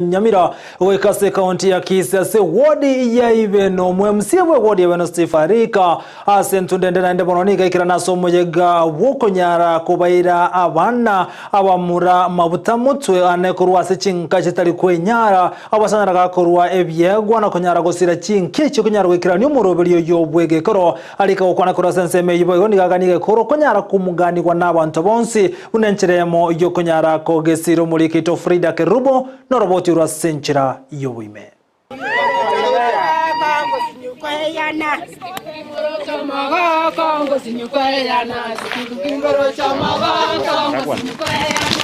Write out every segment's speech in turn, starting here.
Nyamira wekase kaunti ya Kisii ase wodi ya Ibeno MCA we wodi ya Ibeno Steave Arika asentundende na ndebononika ikira naso mojega wokonyara kubaira abana abamura mabuta mutwe anekurwa se chinka chitari kwenyara abasanyara gakorwa ebyegwa na konyara gosira chinki cyo konyara wekira ni umuroberiyo yobwege koro Arika okwana kora senseme yibo ni gaganige koro konyara kumuganirwa n'abantu bonsi unencheremo yo konyara ko gesiro muri kito Frida Kerubo no roboti ura senchira yowime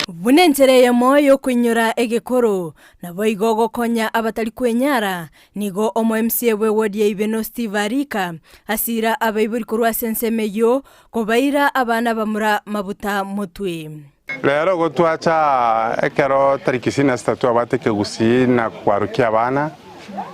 Bunenchereye moyo kunyura egekoro na boigogo konya abatali kwenyara nigo omo MCA we wodi ya Ibeno Steave Arika asira abaiburi kurwa sensemeyo kobaira abana bamura mabuta mutwe. Lero gotwacha ekero tariki na statu abateke Gusii na kwarukia abana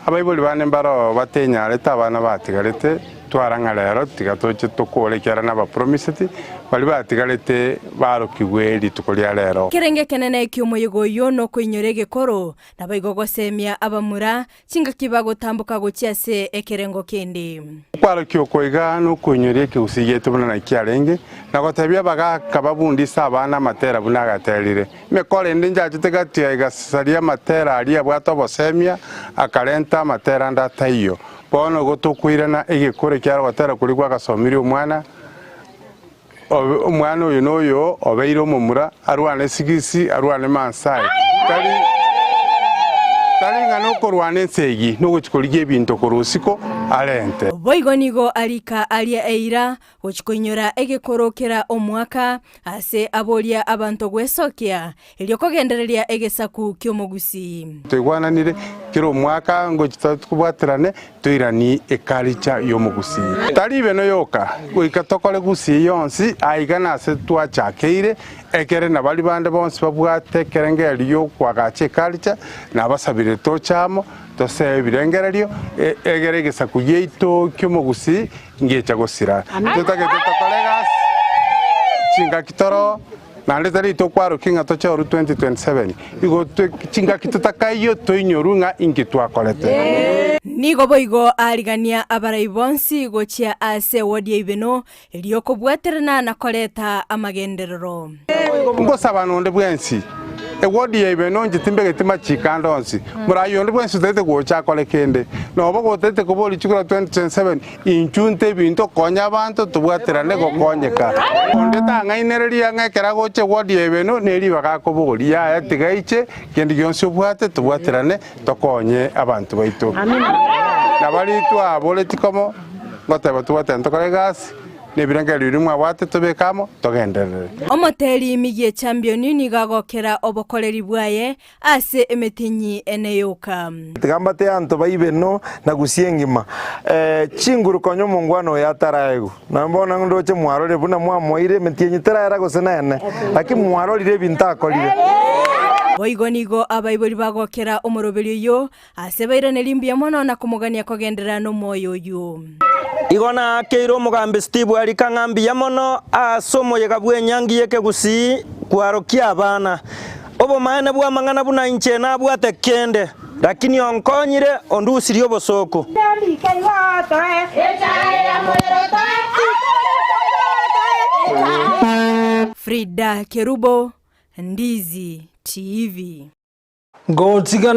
abaibuli bane mbaro batenyareta abana batigarete twaranga lero tigatoche tokolekera na ba promiseti bali batigarete barukigwe litukolia lero kirenge kenene ky'umuyigo yo no kwinyorege koro na baigogo semia abamura kinga kibago tambuka gochiase ekerengo kende kwaro kyokoiga no kunyoreke Gusii tubona na kyarenge na gotabya baga kababundi sabana matera bunagaterire mekore ndinja gitegatia igasaria matera ali abwato bosemia akarenta matera ndatayo bono gotokwirana egekore kyaro batera kuri kwa gasomiri umwana uyu noyo obeiro mumura arwane sigisi arwane mansai tari ngano korwane segi no gochikorigie bintu korusiko alente boigonigo Arika alia eira gochikonyora egekorokera omwaka ase abolia abantu gwesokia eliokogendereria egesaku ky'omugusii twigwananire kiro mwaka ngochitubwaterane toirani ekalicha y'omugusii tari Ibeno yoka goikatokole Gusii yonsi aigana ase twachakeire ekere na bali bande bonsi babwate kerengerio kwagache kalicha na basabire tochamo tose birengererio egerege sakuyeito ky'omugusii ngecha gosira tutagete kolegas chinga kitoro nande tari to kwaro kinga tocha oru 2027 igo chinga kitutakayo toinyorunga ingitwa kolete nigo boigo arigania abaraibonsi gochia ase wodi ya Ibeno elioko bwaterana na koleta amagenderero ngo sabanonde bwensi wodi ya Ibeno njitimbe tima chikandonsi murayonde bwensi tete gocha kolekende no bogo tete koboli chikura 2027 inchunte binto konya abantu tubwaterane gokonyeka onde tangainereria ngekera goche wodi ya Ibeno neri bagakoboli ya yatigaiche kendi gyonse bwate tubwaterane tokonye abantu baitu na bali twa politikomo ngoteba tubwatento kolegas nebirangeri rimwe abate tobekamo togenderere omoteri migie champion ni gagokera obokoleri bwaye ase emetinyi eneyoka tigambate anto ba Ibeno na Gusii ngima chinguru konyo mungwano ya taraego na mbona ndoche mwarore buna mwamoire metinyi taraera gosenene lakini mwarorire bintakorire boigonigo abaibori bagokera omoroberio yo ase bairane limbia mono na kumugania kogendera no moyo yo igona keiro mugambe Steave Arika ngambi ya mono asomo yega bwenyangi yeke Gusii kwarokia abana obo maene bwa mangana buna inche na bwate kende lakini onkonyire ondusiri obosoko Frida Kerubo, Ndizi TV.